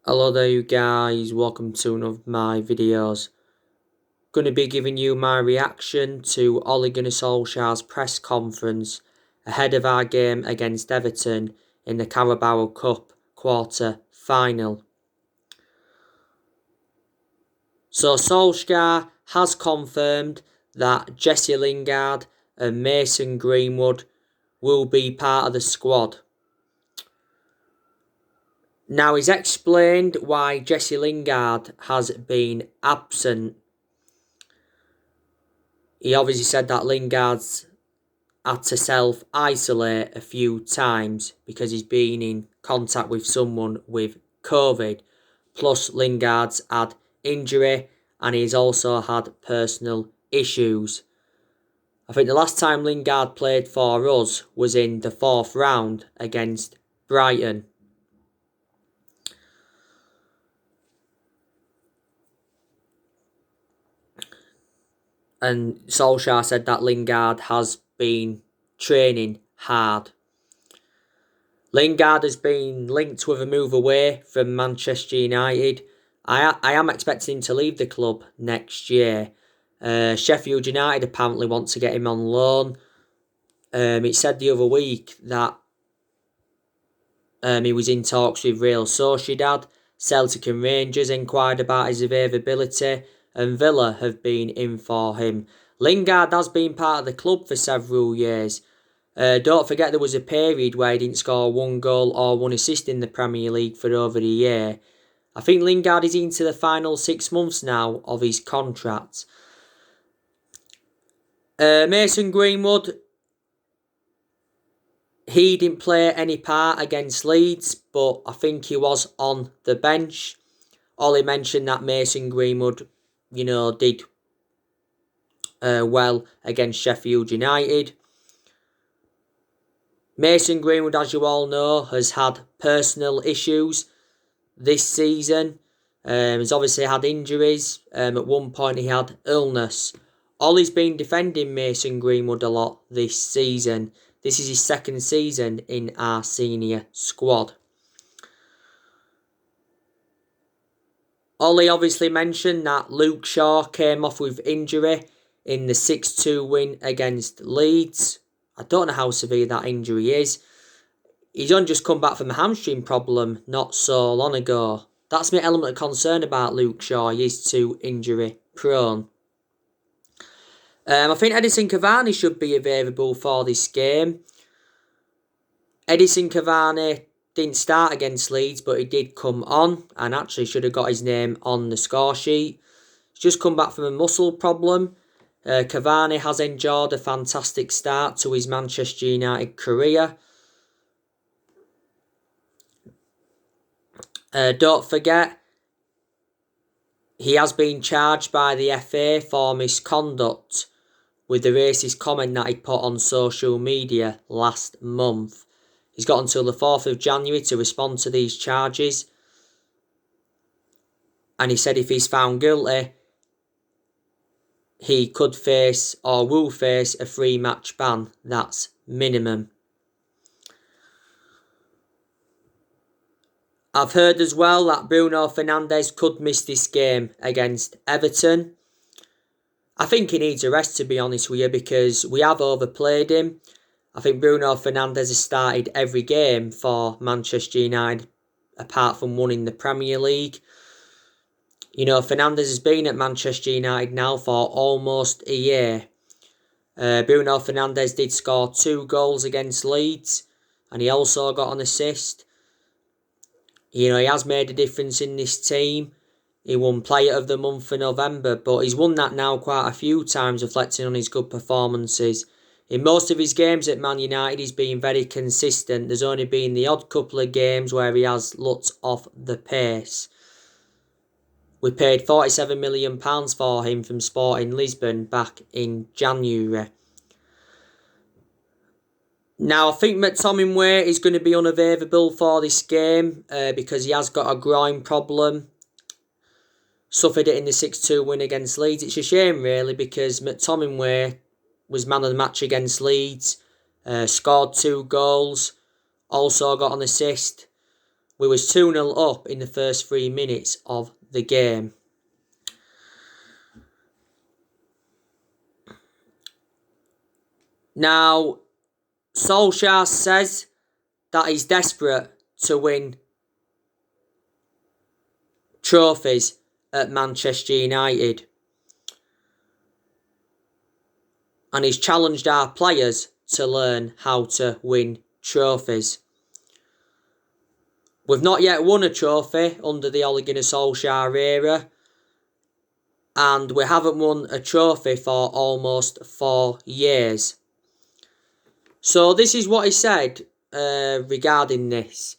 Hello there you guys, welcome to one of my videos. Going to be giving you my reaction to Ole Gunnar Solskjaer's press conference ahead of our game against Everton in the Carabao Cup quarter final. So Solskjaer has confirmed that Jesse Lingard and Mason Greenwood will be part of the squad. Now he's explained why Jesse Lingard has been absent. He obviously said that Lingard's had to self-isolate a few times because he's been in contact with someone with COVID. Plus Lingard's had injury and he's also had personal issues. I think the last time Lingard played for us was in the 4th round against Brighton. And Solskjaer said that Lingard has been training hard. Lingard has been linked with a move away from Manchester United. I am expecting him to leave the club next year. Sheffield United apparently want to get him on loan. It said the other week that he was in talks with Real Sociedad. Celtic and Rangers inquired about his availability, and Villa have been in for him. Lingard has been part of the club for several years. Don't forget there was a period where he didn't score one goal or one assist in the Premier League for over a year. I think Lingard is into the final 6 months now of his contract. Mason Greenwood, he didn't play any part against Leeds, but I think he was on the bench. Ollie mentioned that Mason Greenwood, did well against Sheffield United. Mason Greenwood, as you all know, has had personal issues this season. He's obviously had injuries. At one point he had illness. Ollie's been defending Mason Greenwood a lot this season. This is his 2nd season in our senior squad. Ollie obviously mentioned that Luke Shaw came off with injury in the 6-2 win against Leeds. I don't know how severe that injury is. He's only just come back from a hamstring problem not so long ago. That's my element of concern about Luke Shaw. He is too injury prone. I think Edison Cavani should be available for this game. Edison Cavani didn't start against Leeds, but he did come on and actually should have got his name on the score sheet. He's just come back from a muscle problem. Cavani has enjoyed a fantastic start to his Manchester United career. Don't forget, he has been charged by the FA for misconduct with the racist comment that he put on social media last month. He's got until the 4th of January to respond to these charges. And he said if he's found guilty, he could face or will face a 3-match ban. That's minimum. I've heard as well that Bruno Fernandes could miss this game against Everton. I think he needs a rest, to be honest with you, because we have overplayed him. I think Bruno Fernandes has started every game for Manchester United, apart from one in the Premier League. Fernandes has been at Manchester United now for almost a year. Bruno Fernandes did score 2 goals against Leeds, and he also got an assist. He has made a difference in this team. He won Player of the Month for November, but he's won that now quite a few times, reflecting on his good performances. In most of his games at Man United, he's been very consistent. There's only been the odd couple of games where he has looked off the pace. We paid £47 million for him from Sporting Lisbon back in January. Now, I think McTominay is going to be unavailable for this game because he has got a groin problem. Suffered it in the 6-2 win against Leeds. It's a shame, really, because McTominay was man of the match against Leeds. Scored 2 goals. Also got an assist. We was 2-0 up in the first 3 minutes of the game. Now, Solskjaer says that he's desperate to win trophies at Manchester United. And he's challenged our players to learn how to win trophies. We've not yet won a trophy under the Ole Gunnar Solskjaer era. And we haven't won a trophy for almost 4 years. So this is what he said regarding this.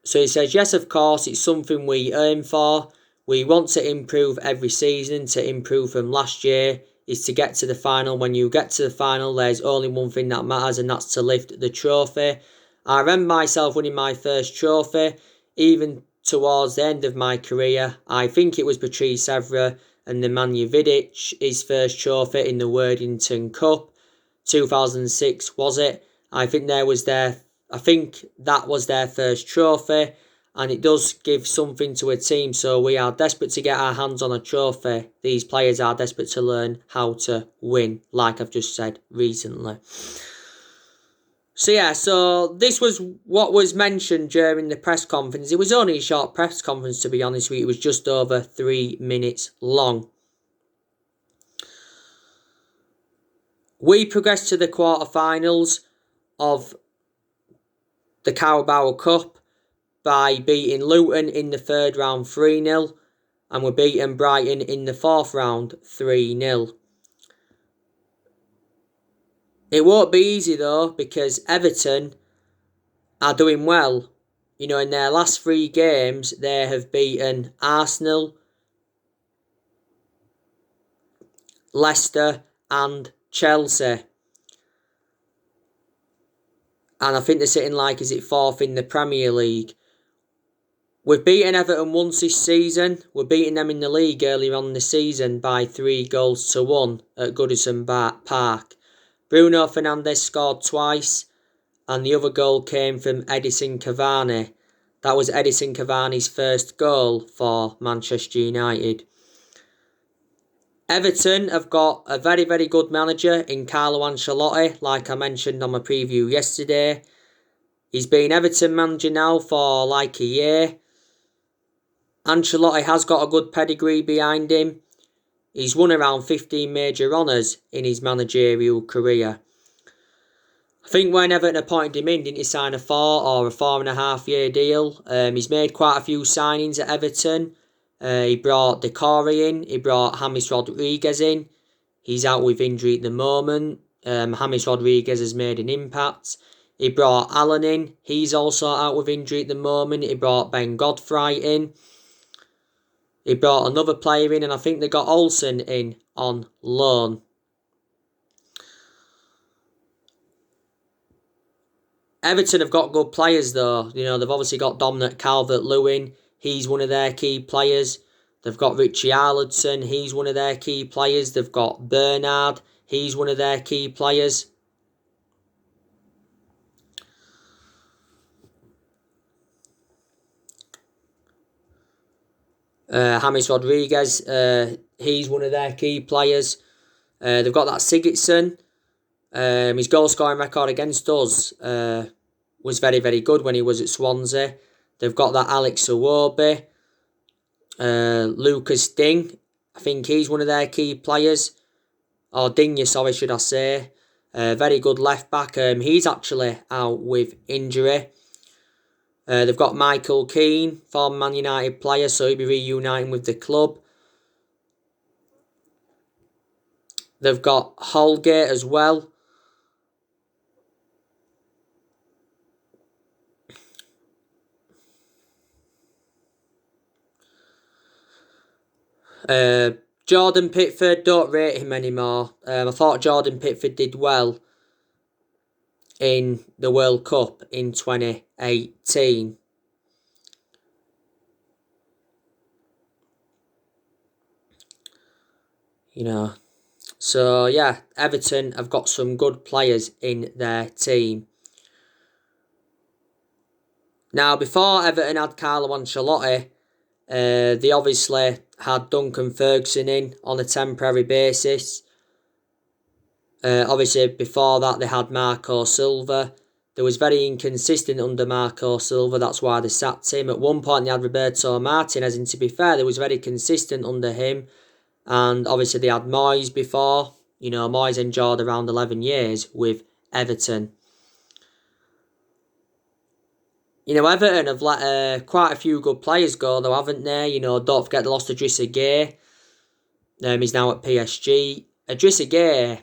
So he says, yes, of course, it's something we aim for. We want to improve every season. To improve from last year is to get to the final. When you get to the final, there's only one thing that matters, and that's to lift the trophy. I remember myself winning my first trophy, even towards the end of my career. I think it was Patrice Evra and Nemanja Vidic, his first trophy in the Worthington Cup. 2006, was it? I think that was their first trophy, and it does give something to a team. So we are desperate to get our hands on a trophy. These players are desperate to learn how to win, like I've just said recently. So yeah, so this was what was mentioned during the press conference. It was only a short press conference, to be honest with you. It was just over 3 minutes long. We progressed to the quarterfinals of the Carabao Cup by beating Luton in the third round 3-0, and we beating Brighton in the fourth round 3-0. It won't be easy though, because Everton are doing well. You know, in their last 3 games, they have beaten Arsenal, Leicester and Chelsea. And I think they're sitting like, is it 4th in the Premier League? We've beaten Everton once this season. We're beating them in the league earlier on in the season by 3-1 at Goodison Park. Bruno Fernandes scored twice, and the other goal came from Edinson Cavani. That was Edinson Cavani's first goal for Manchester United. Everton have got a very, very good manager in Carlo Ancelotti, like I mentioned on my preview yesterday. He's been Everton manager now for like a year. Ancelotti has got a good pedigree behind him. He's won around 15 major honours in his managerial career. I think when Everton appointed him in, didn't he sign a 4 or a 4.5 year deal? He's made quite a few signings at Everton. He brought Decore in. He brought James Rodriguez in. He's out with injury at the moment. James Rodriguez has made an impact. He brought Allen in. He's also out with injury at the moment. He brought Ben Godfrey in. He brought another player in, and I think they got Olsen in on loan. Everton have got good players though. You know, they've obviously got Dominic Calvert-Lewin. He's one of their key players. They've got Richie Arledson. He's one of their key players. They've got Bernard. He's one of their key players. James Rodriguez, he's one of their key players. They've got that Sigurdsson. His goal scoring record against us was very, very good when he was at Swansea. They've got that Alex Iwobi. Lucas Digne, I think he's one of their key players. Or Digne, sorry, should I say. Very good left back. He's actually out with injury. They've got Michael Keane, former Man United player, so he'll be reuniting with the club. They've got Holgate as well. Jordan Pickford, don't rate him anymore. I thought Jordan Pickford did well in the World Cup in 2018. You know, so yeah, Everton have got some good players in their team. Now, before Everton had Carlo Ancelotti, they obviously had Duncan Ferguson in on a temporary basis. Obviously, before that, they had Marco Silva. They was very inconsistent under Marco Silva. That's why they sacked him. At one point, they had Roberto Martinez, and to be fair, they was very consistent under him. And obviously, they had Moyes before. You know, Moyes enjoyed around 11 years with Everton. You know, Everton have let quite a few good players go, though, haven't they? You know, don't forget they lost Idrissa Gueye. He's now at PSG. Idrissa Gueye,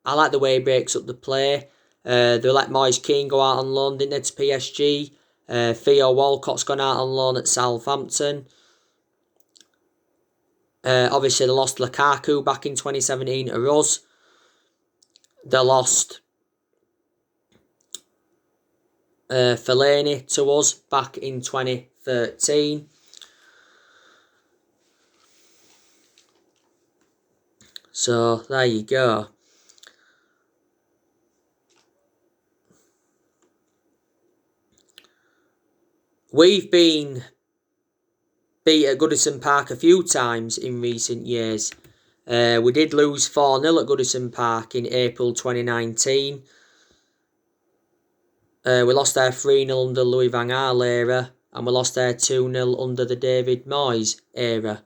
I like the way he breaks up the play. They let Moise Keane go out on loan, didn't they, to PSG. Theo Walcott's gone out on loan at Southampton. Obviously, they lost Lukaku back in 2017 to us. They lost Fellaini to us back in 2013. So, there you go. We've been beat at Goodison Park a few times in recent years. We did lose 4-0 at Goodison Park in April 2019. We lost there 3-0 under Louis van Gaal era, and we lost there 2-0 under the David Moyes era.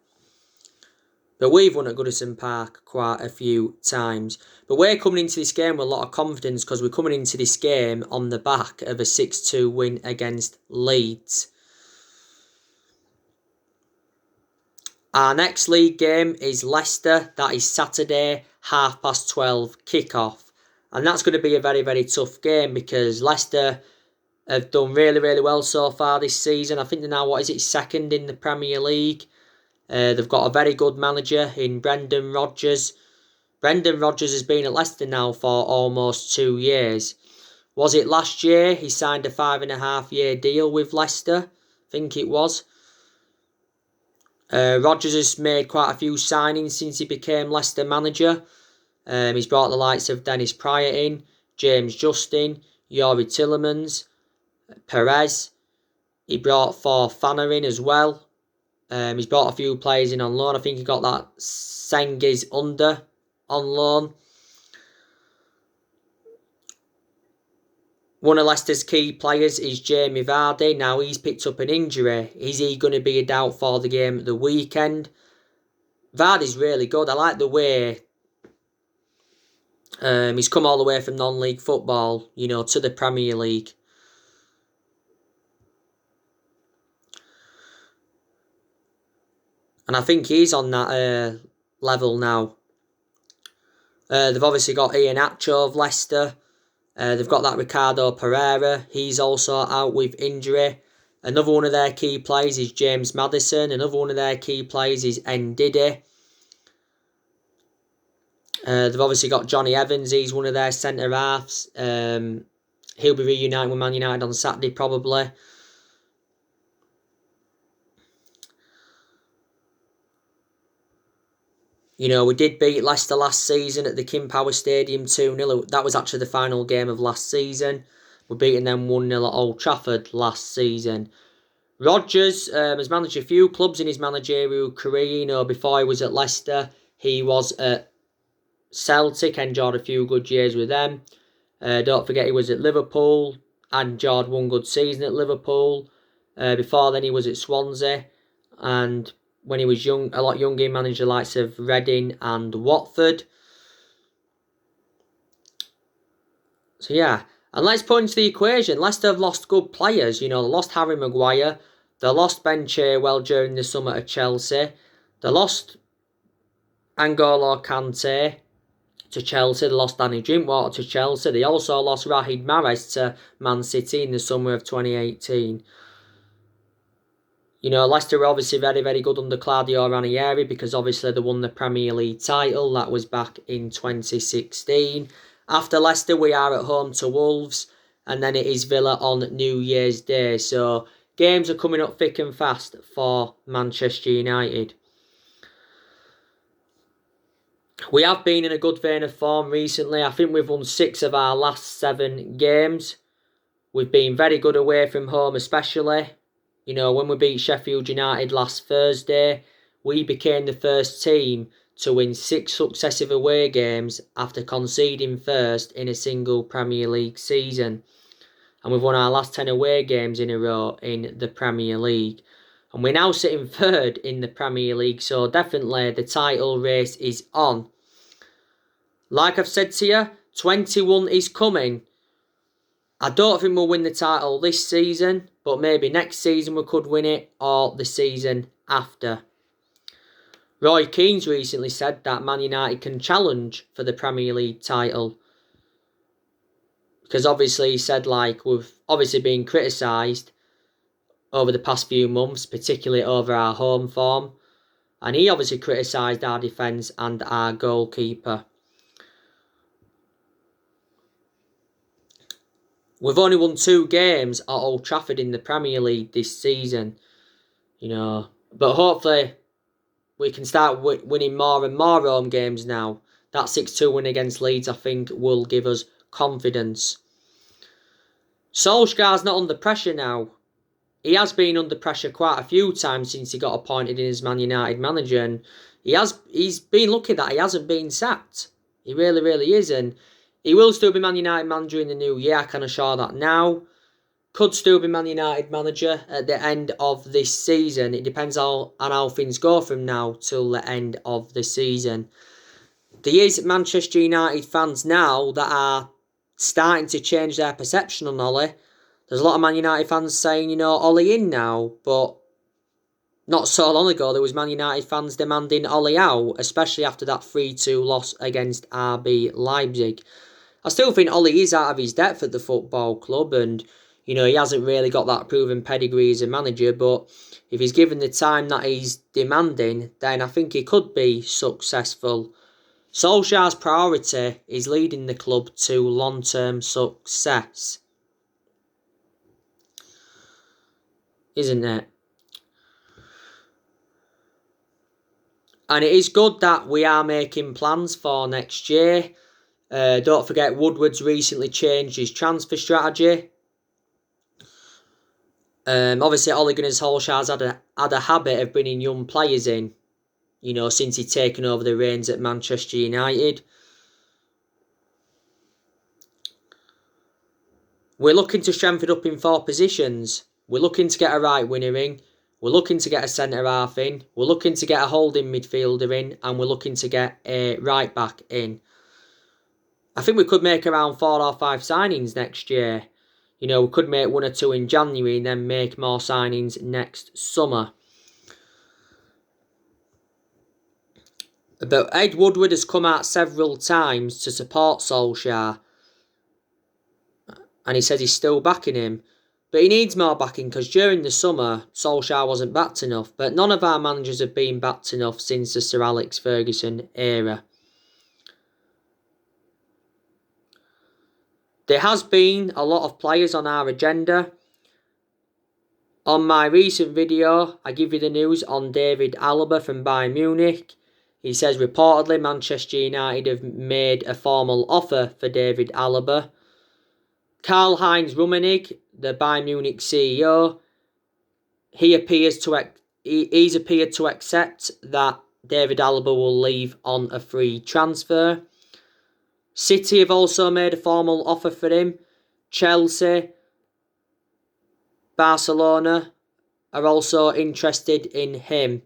But we've won at Goodison Park quite a few times. But we're coming into this game with a lot of confidence because we're coming into this game on the back of a 6-2 win against Leeds. Our next league game is Leicester. That is Saturday, 12:30 kickoff. And that's going to be a very, very tough game because Leicester have done really, really well so far this season. I think they're now, second in the Premier League. They've got a very good manager in Brendan Rodgers. Brendan Rodgers has been at Leicester now for almost 2 years. Was it last year he signed a 5.5-year deal with Leicester? I think it was. Rodgers has made quite a few signings since he became Leicester manager. He's brought the likes of Dennis Pryor in, James Justin, Youri Tillemans, Perez. He brought Fofana in as well. He's brought a few players in on loan. I think he got that Cengiz Under on loan. One of Leicester's key players is Jamie Vardy. Now he's picked up an injury. Is he going to be a doubt for the game at the weekend? Vardy's really good. I like the way he's come all the way from non-league football, you know, to the Premier League. And I think he's on that level now. They've obviously got Ian Atcho of Leicester. They've got that Ricardo Pereira. He's also out with injury. Another one of their key players is James Maddison. Another one of their key players is Ndidi. They've obviously got Johnny Evans. He's one of their centre-halves. He'll be reuniting with Man United on Saturday probably. You know, we did beat Leicester last season at the King Power Stadium 2-0. That was actually the final game of last season. We're beating them 1-0 at Old Trafford last season. Rodgers has managed a few clubs in his managerial career. You know, before he was at Leicester, he was at Celtic, enjoyed a few good years with them. Don't forget he was at Liverpool, enjoyed one good season at Liverpool. Before then he was at Swansea, and when he was young, a lot younger, he managed the likes of Reading and Watford. So yeah, and let's put into the equation, Leicester have lost good players. You know, they lost Harry Maguire, they lost Ben Chilwell during the summer at Chelsea, they lost N'Golo Kante to Chelsea, they lost Danny Drinkwater to Chelsea, they also lost Riyad Mahrez to Man City in the summer of 2018. You know, Leicester were obviously very, very good under Claudio Ranieri because obviously they won the Premier League title. That was back in 2016. After Leicester, we are at home to Wolves, and then it is Villa on New Year's Day. So, games are coming up thick and fast for Manchester United. We have been in a good vein of form recently. I think we've won 6 of our last 7 games. We've been very good away from home, especially. You know, when we beat Sheffield United last Thursday, we became the first team to win 6 successive away games after conceding first in a single Premier League season. And we've won our last 10 away games in a row in the Premier League. And we're now sitting third in the Premier League, so definitely the title race is on. Like I've said to you, 21 is coming. I don't think we'll win the title this season, but maybe next season we could win it, or the season after. Roy Keane's recently said that Man United can challenge for the Premier League title. Because obviously he said, like, we've obviously been criticised over the past few months, particularly over our home form. And he obviously criticised our defence and our goalkeeper. We've only won 2 games at Old Trafford in the Premier League this season. You know, but hopefully we can start winning more and more home games now. That 6-2 win against Leeds, I think, will give us confidence. Solskjaer's not under pressure now. He has been under pressure quite a few times since he got appointed in as Man United manager, and he's been lucky that he hasn't been sacked. He really, really is, and he will still be Man United manager in the new year, I can assure that now. Could still be Man United manager at the end of this season. It depends on how things go from now till the end of the season. There is Manchester United fans now that are starting to change their perception on Ollie. There's a lot of Man United fans saying, you know, Ollie in now, but not so long ago there was Man United fans demanding Ollie out, especially after that 3-2 loss against RB Leipzig. I still think Ollie is out of his depth at the football club, and you know, he hasn't really got that proven pedigree as a manager, but if he's given the time that he's demanding, then I think he could be successful. Solskjaer's priority is leading the club to long-term success. Isn't it? And it is good that we are making plans for next year. Don't forget, Woodward's recently changed his transfer strategy. Obviously, Ole Gunnar Solskjaer's had a habit of bringing young players in, you know, since he'd taken over the reins at Manchester United. We're looking to strengthen up in 4 positions. We're looking to get a right winger in. We're looking to get a centre-half in. We're looking to get a holding midfielder in. And we're looking to get a right-back in. I think we could make around 4 or 5 signings next year. You know, we could make 1 or 2 in January and then make more signings next summer. But Ed Woodward has come out several times to support Solskjaer. And he says he's still backing him. But he needs more backing because during the summer, Solskjaer wasn't backed enough. But none of our managers have been backed enough since the Sir Alex Ferguson era. There has been a lot of players on our agenda. On my recent video, I give you the news on David Alaba from Bayern Munich. He says reportedly Manchester United have made a formal offer for David Alaba. Karl-Heinz Rummenigge, the Bayern Munich CEO, he's appeared to accept that David Alaba will leave on a free transfer. City have also made a formal offer for him. Chelsea, Barcelona are also interested in him.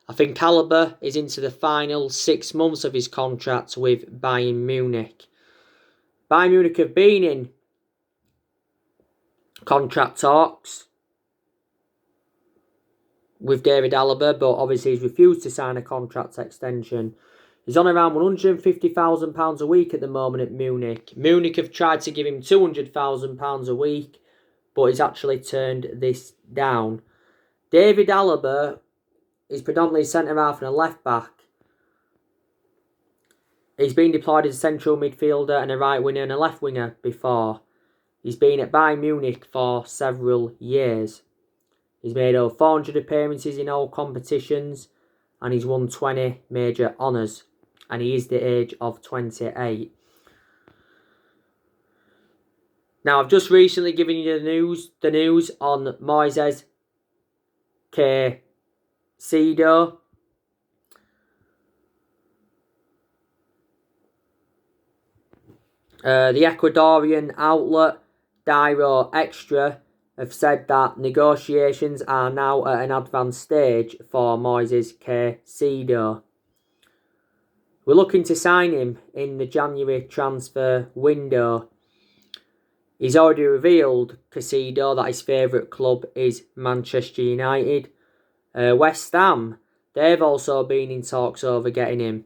I think Alaba is into the final 6 months of his contract with Bayern Munich. Bayern Munich have been in contract talks with David Alaba, but obviously he's refused to sign a contract extension. He's on around £150,000 a week at the moment at Munich. Munich have tried to give him £200,000 a week, but he's actually turned this down. David Alaba is predominantly centre-half and a left-back. He's been deployed as a central midfielder and a right winger and a left winger before. He's been at Bayern Munich for several years. He's made over 400 appearances in all competitions and he's won 20 major honours. And he is the age of 28. Now, I've just recently given you the news on Moises Caicedo. The Ecuadorian outlet Dairo Extra have said that negotiations are now at an advanced stage for Moises Caicedo. We're looking to sign him in the January transfer window. He's already revealed, Caicedo, that his favourite club is Manchester United. West Ham, they've also been in talks over getting him.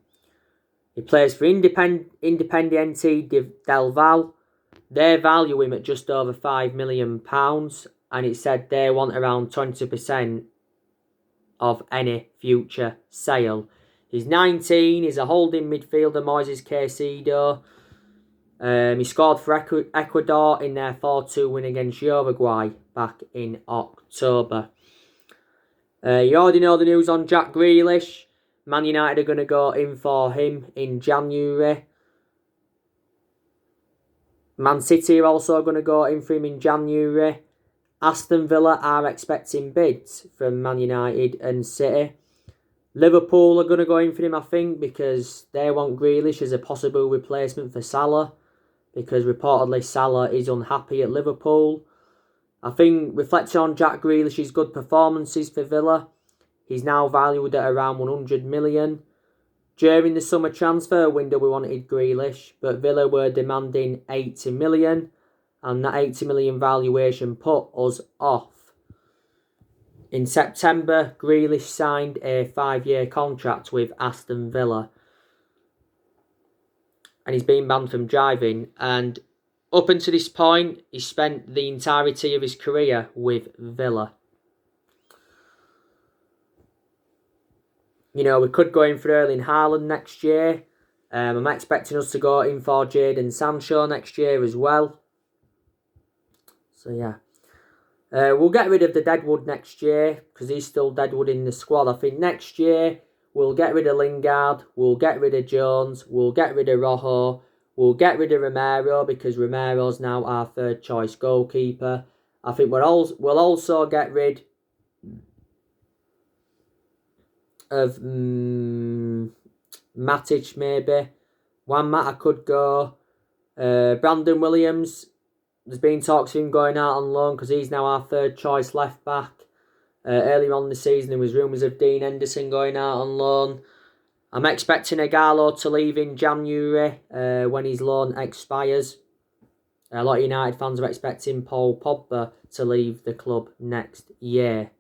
He plays for Independiente del Valle. They value him at just over £5 million, and it said they want around 20% of any future sale. He's 19, he's a holding midfielder, Moises Caicedo. He scored for Ecuador in their 4-2 win against Uruguay back in October. You already know the news on Jack Grealish. Man United are going to go in for him in January. Man City are also going to go in for him in January. Aston Villa are expecting bids from Man United and City. Liverpool are going to go in for him, I think, because they want Grealish as a possible replacement for Salah, because reportedly Salah is unhappy at Liverpool. I think, reflecting on Jack Grealish's good performances for Villa, he's now valued at around 100 million. During the summer transfer window, we wanted Grealish, but Villa were demanding 80 million, and that 80 million valuation put us off. In September, Grealish signed a 5-year contract with Aston Villa, and he's been banned from driving, and up until this point, he spent the entirety of his career with Villa. You know, we could go in for Erling Haaland next year. I'm expecting us to go in for Jadon Sancho next year as well. So, yeah. We'll get rid of the Deadwood next year, because he's still Deadwood in the squad. I think next year we'll get rid of Lingard, we'll get rid of Jones, we'll get rid of Rojo, we'll get rid of Romero, because Romero's now our third choice goalkeeper. I think we'll also get rid of Matic, maybe. Juan Mata could go. Brandon Williams, there's been talks of him going out on loan, because he's now our third choice left back. Earlier on in the season, there was rumours of Dean Henderson going out on loan. I'm expecting Ighalo to leave in January when his loan expires. A lot of United fans are expecting Paul Pogba to leave the club next year.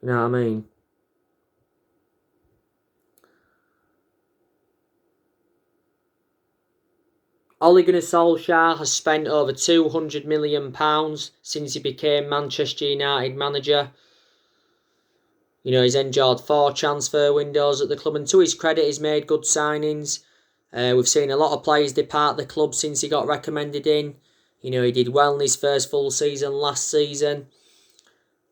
You know what I mean? Ole Gunnar Solskjaer has spent over £200 million since he became Manchester United manager. You know, he's endured 4 transfer windows at the club, and to his credit, he's made good signings. We've seen a lot of players depart the club since he got recommended in. You know, he did well in his first full season last season.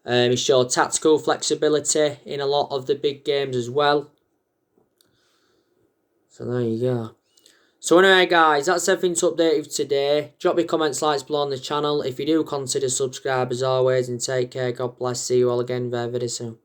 He showed tactical flexibility in a lot of the big games as well. So there you go. So anyway guys, that's everything to update you today. Drop your comments, likes below on the channel. If you do, consider subscribe as always, and take care. God bless. See you all again very, very soon.